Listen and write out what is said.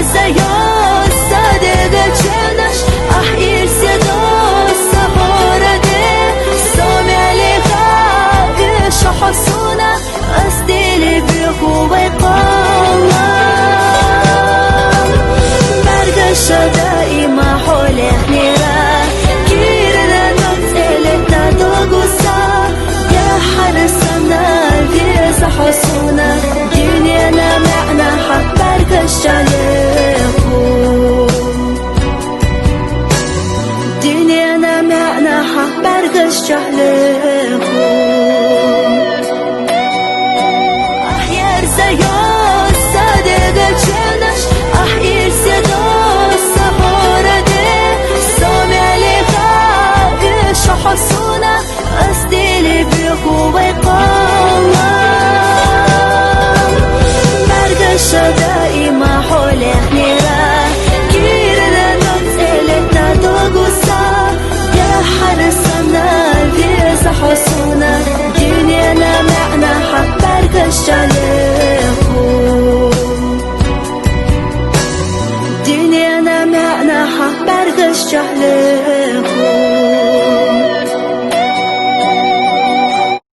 زيوس صادق تشنش أحير سيدوس سهورة سامع لغا شخصونا أستيلي بقوة قوة برقش دائما حولك نيرا كيرنا نمثلتنا دوغوسا يا حرسنا في صحصونا دنيانا معنا حق برقش عليكم دنيانا معنا حق برقش عليكم أحيار زيوس صادق تشنش أحير سيدوس سهورة سامع لغا شخصونا أستيلي بقوة قوة برقش دائما حولك نيرا كيرنا نمثلتنا دوغوسا يا حرسنا في صحصونا دنيانا معنا حق برقش عليكم دنيانا معنا حق برقش عليكم